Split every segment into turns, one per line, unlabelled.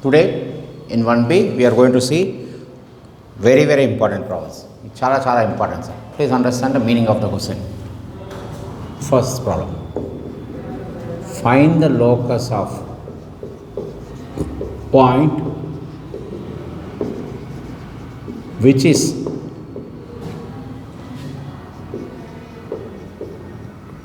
Today in 1B we are going to see very important problems. Chala important, sir. Please understand the meaning of the question. First problem. Find the locus of point which is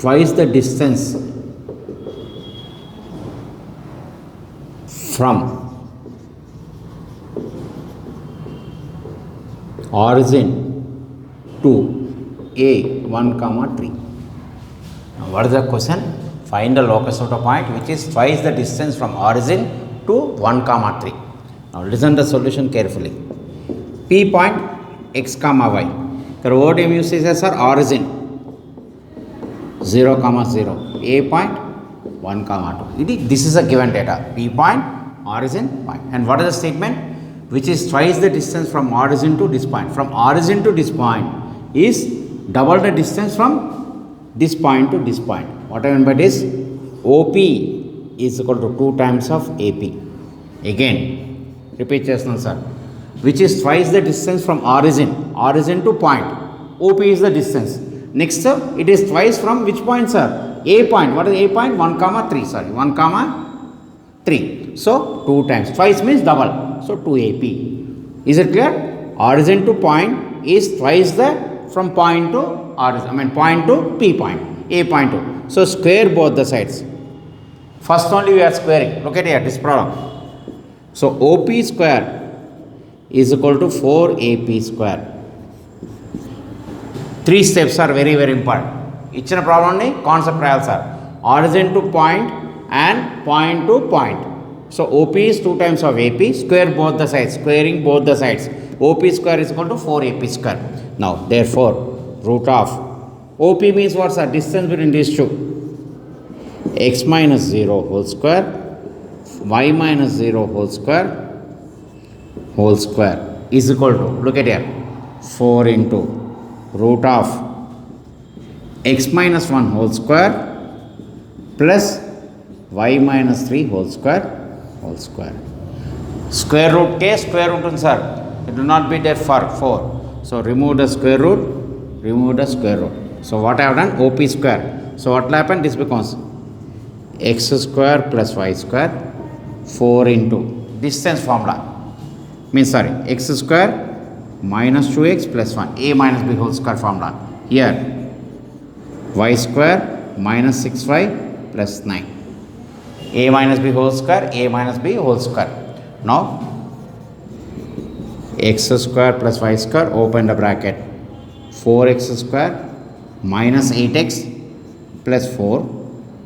twice the distance from origin to A 1, 3. Now, what is the question? Find the locus of the point which is twice the distance from origin to 1, 3. Now, listen the solution carefully. P point x, y. The word name uses as origin 0, 0. A point 1, 2. This is a given data. P point, origin, point. And what is the statement? Which is twice the distance from origin to this point. From origin to this point is double the distance from this point to this point. What I mean by this? OP is equal to 2 times of AP. Again, repeat chestnut sir. Which is twice the distance from origin to point. OP is the distance. Next sir, it is twice from which point sir? A point. What is A point? 1, 3. Sorry, 1, 3. So 2 times. Twice means double. So 2AP. Is it clear? Origin to point is twice the from point to origin. Point to P point. A point to. So square both the sides. First only we are squaring. Look at here this problem. So OP square is equal to 4AP square. 3 steps are very important. Ichina problem ni concept trials are origin to point and point to point. So OP is 2 times of AP, square both the sides, squaring both the sides. OP square is equal to 4AP square. Now therefore root of OP means what's the distance between these two? X minus 0 whole square, y minus 0 whole square is equal to, look at here, 4 into root of x minus 1 whole square plus y minus 3 whole square. Square root k, square root sir. It will not be there for 4. So remove the square root. So what I have done? OP square. So what will happen? This becomes x square plus y square 4 into distance formula. X square minus 2x plus 1. A minus b whole square formula. Here y square minus 6y plus 9. A minus b whole square, A minus b whole square. Now x square plus y square, open the bracket, 4x square minus 8x plus 4,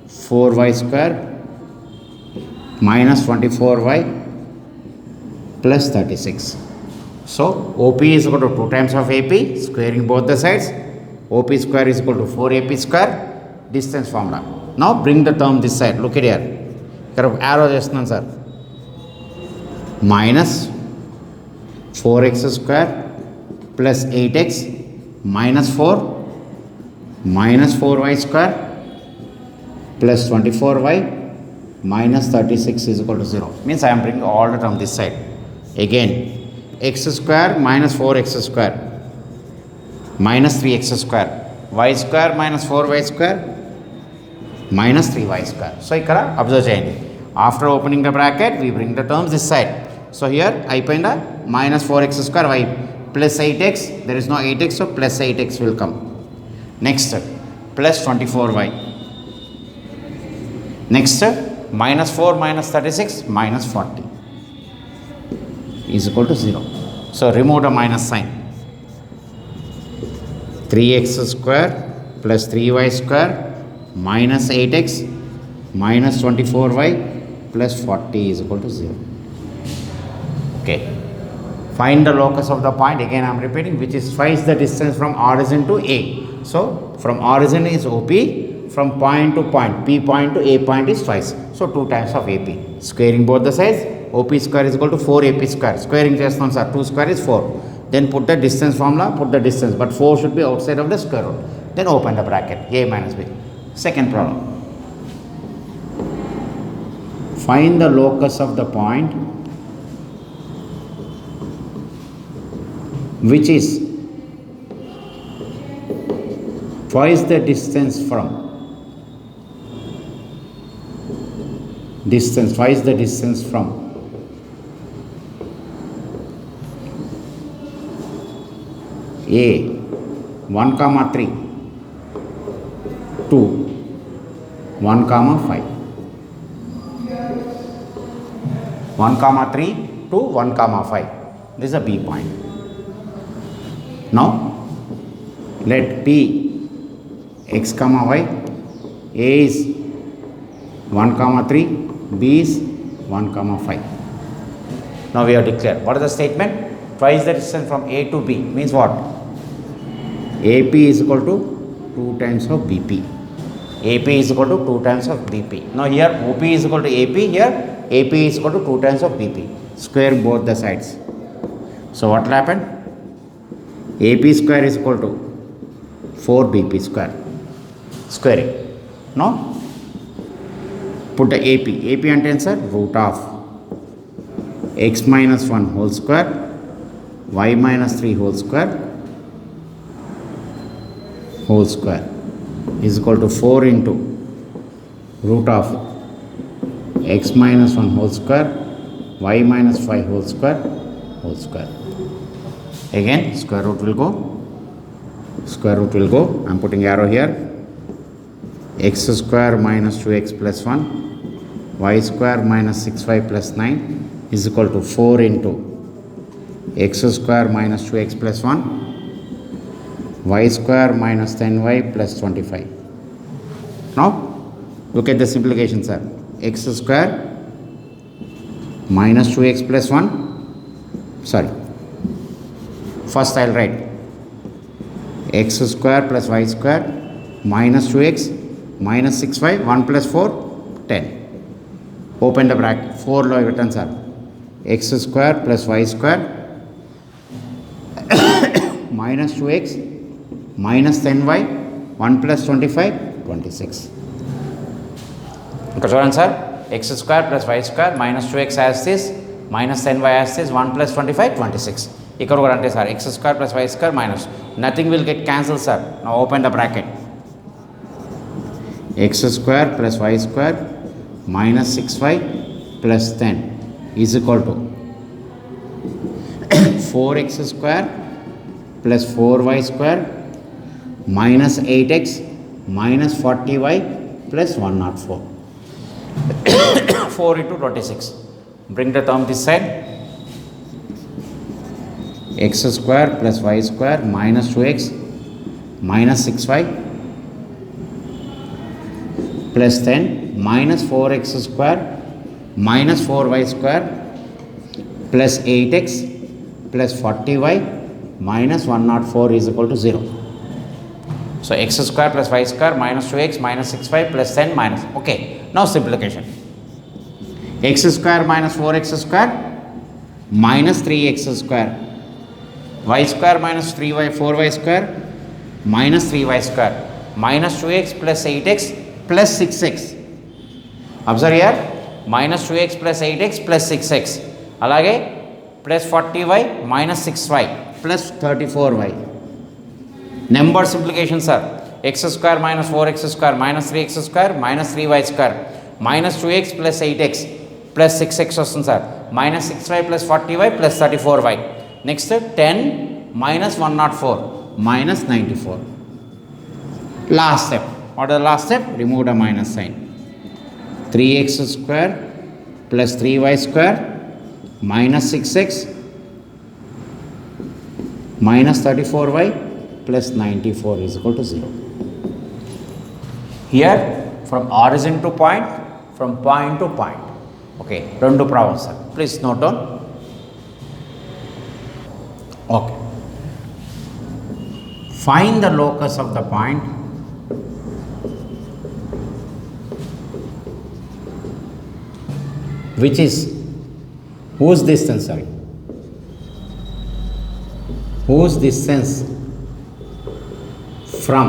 4y square minus 24y plus 36. So OP is equal to 2 times of AP, squaring both the sides. OP square is equal to 4AP square, distance formula. Now bring the term this side. Look at here. Arrow chestnut sir. Minus 4x square plus 8x minus 4 minus 4y square plus 24y minus 36 is equal to 0. Means I am bringing all the term this side. Again, x square minus 4x square minus 3x square, y square minus 4y square minus 3y square. So ikkada observe cheyandi. After opening the bracket, we bring the terms this side. So here I find a minus 4x square y plus 8x. There is no 8x, so plus 8x will come. Next plus 24y. Next minus 4 minus 36 minus 40 is equal to 0. So remove the minus sign. 3x square plus 3y square minus 8x minus 24y plus 40 is equal to 0. Okay. Find the locus of the point. Again I am repeating, which is twice the distance from origin to A. So from origin is OP, from point to point, P point to A point is twice. So 2 times of AP. Squaring both the sides, OP square is equal to 4AP square. Squaring just once, 2 square is 4. Then put the distance formula, put the distance, but 4 should be outside of the square root. Then open the bracket, A minus B. Second problem. Find the locus of the point which is twice the distance from A 1 comma 3 to 1 comma 5. 1 comma 3 to 1 comma 5. This is a B point. Now let P x comma y, A is 1 comma 3, B is 1 comma 5. Now we have declared. What is the statement? Twice the distance from A to B means what? AP is equal to 2 times of BP. AP is equal to 2 times of BP. Now here OP is equal to AP, here AP is equal to 2 times of BP. Square both the sides. So what will happen? AP square is equal to 4BP square. Squaring. Now put the AP. AP and answer root of x minus 1 whole square, y minus 3 whole square is equal to 4 into root of x minus 1 whole square, y minus 5 whole square. Again square root will go. I am putting arrow here. X square minus 2x plus 1, y square minus 6y plus 9 is equal to 4 into x square minus 2x plus 1, y square minus 10y plus 25. Now look at the simplification, sir. X square minus 2x plus 1, sorry, first I will write x square plus y square minus 2x minus 6y, 1 plus 4, 10. Open the bracket, 4 lo written, sir. X square plus y square minus 2x minus 10y, 1 plus 25, 26. Okay, so answer x square plus y square minus 2x as this, minus 10y as this, 1 plus 25, 26. ఇక్కడ కూడా అంటే sir x square plus y square minus nothing will get cancelled, sir. Now open the bracket. X square plus y square minus 6y plus 10 is equal to 4x square plus 4y square minus 8x minus 40y plus 104. 4 into 26. Bring the term this side. X square plus y square minus 2x minus 6y plus 10 minus 4x square minus 4y square plus 8x plus 40y minus 104 is equal to 0. So x square plus y square minus 2x minus 6y plus 10 minus. Okay, now simplification. X square minus 4x square minus 3x square, y square minus 3y 4y square minus 3y square minus 2x plus 8x plus 6x. Observe here, minus 2x plus 8x plus 6x. అలాగే plus 40y minus 6y plus 34y. Number simplification, sir. X square minus 4x square minus 3x square minus 3y square minus 2x plus 8x plus 6x వస్తుంది sir. minus 6y plus 40y plus 34y. Next 10 minus 104 minus 94. Last step. What is the last step? Remove the minus sign. 3x square plus 3y square minus 6x minus 34y plus 94 is equal to 0. Here from origin to point, from point to point. Okay, రెండు problems, sir. Please note down. Okay. Find the locus of the point which is whose distance, sorry, whose distance from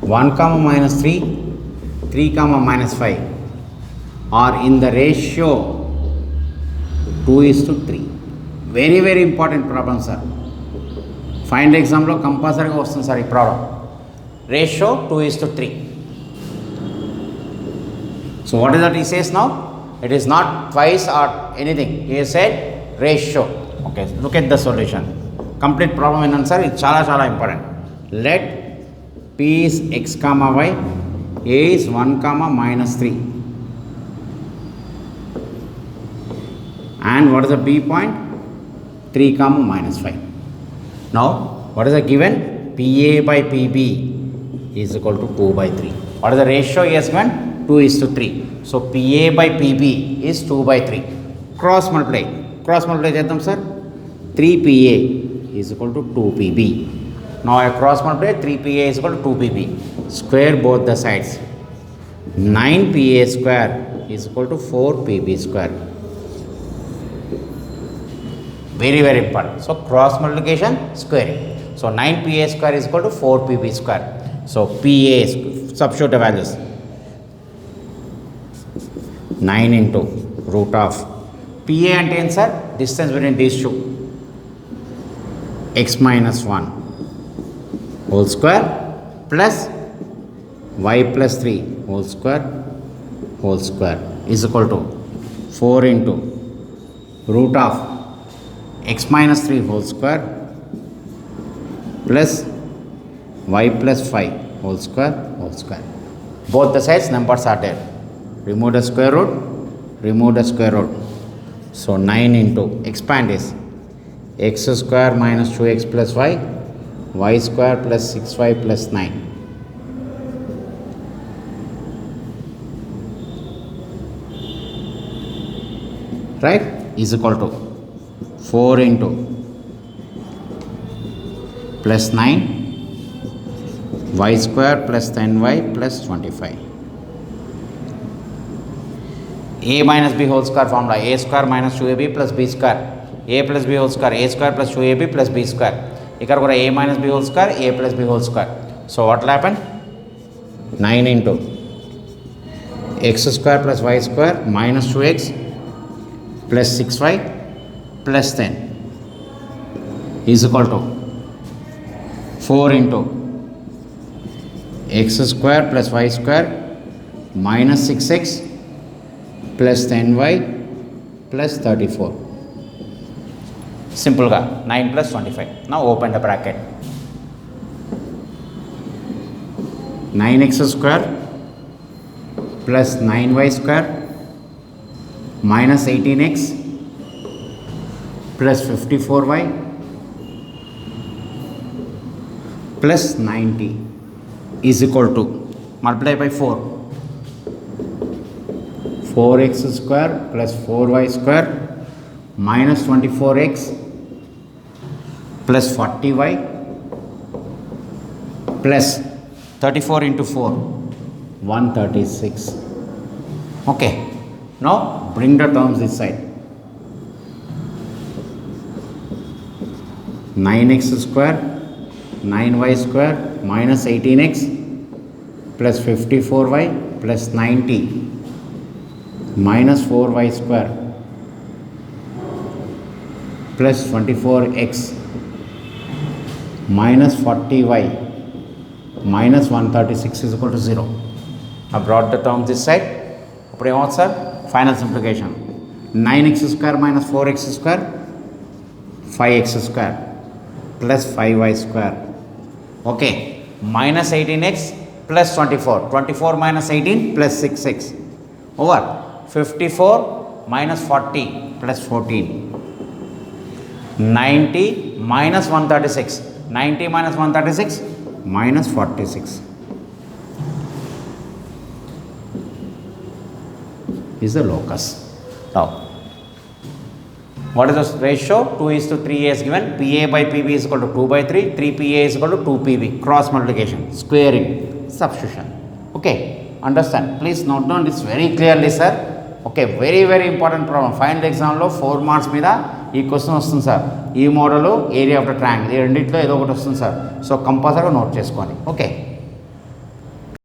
1 comma minus 3, 3 comma minus 5 are in the ratio 2:3. Very very important problem sir. Final ఎగ్జామ్లో కంపల్సరీగా వస్తుంది sir ఈ problem. Ratio 2:3. So what is that he says now? It is not twice or anything. He said ratio. Okay, look at the solution. Complete problem in answer. It's చాలా important. Let p is x comma y, a is 1 comma -3, and what is the b point? 3 comma -5. Now what is the given? PA by PB is equal to 2/3. What is the ratio he has given? 2:3. So PA by PB is 2/3. Cross multiply చేద్దాం sir. 3PA is equal to 2PB. Now I cross multiply. 3PA is equal to 2PB. Square both the sides. 9PA square is equal to 4PB square. Very very important. So cross multiplication, squaring. So 9PA square is equal to 4PB square. So PA substitute the values. 9 into root of PA and answer distance between these two, x minus 1 whole square plus y plus 3 whole square is equal to 4 into root of x minus 3 whole square plus y plus 5 whole square. Both the sides numbers are there. Remove the square root. So 9 into expand is x square minus 2x plus y square plus 6y plus 9. Right? Is equal to 4 into plus 9 y square plus 10y plus 25. A minus b whole square formula, a square minus 2ab plus b square, a plus b whole square, a square plus 2ab plus b square. Here go a minus b whole square, a plus b whole square. So what will happen? 9 into x square plus y square minus 2x plus 6y plus 10 is equal to 4 into x square plus y square minus 6x plus 10y plus 34. Simple ga 9 plus 25. Now open the bracket. 9x square plus 9y square minus 18x plus 54y plus 90 is equal to, multiply by 4, 4x square plus 4y square minus 24x plus 40y plus 34 into 4, 136. Okay, now bring the terms this side. 9x square 9y square minus 18x plus 54y plus 90 minus 4y square plus 24x minus 40y minus 136 is equal to 0. I brought the terms this side. What sir? Final simplification. 9x square minus 4x square 5x square plus 5y square. Okay, minus 18x plus 24 minus 18 plus 6x over 54 minus 40 plus 14, 90 minus 136, 90 minus 136 minus 46 is the locus. Now what is the ratio? 2:3 is given. PA by PB is equal to 2/3. 3PA is equal to 2PB. Cross multiplication, squaring, substitution. Okay, understand. Please note down this very clearly, sir. Okay, very very important problem. Final exam లో 4 marks మీద ఈ question వస్తుంది sir. ఈ model area of the triangle ఈ రెండిట్లో ఏదో ఒకటి వస్తుంది సార్. సో కంపల్సరీగా నోట్ చేసుకోండి. ఓకే.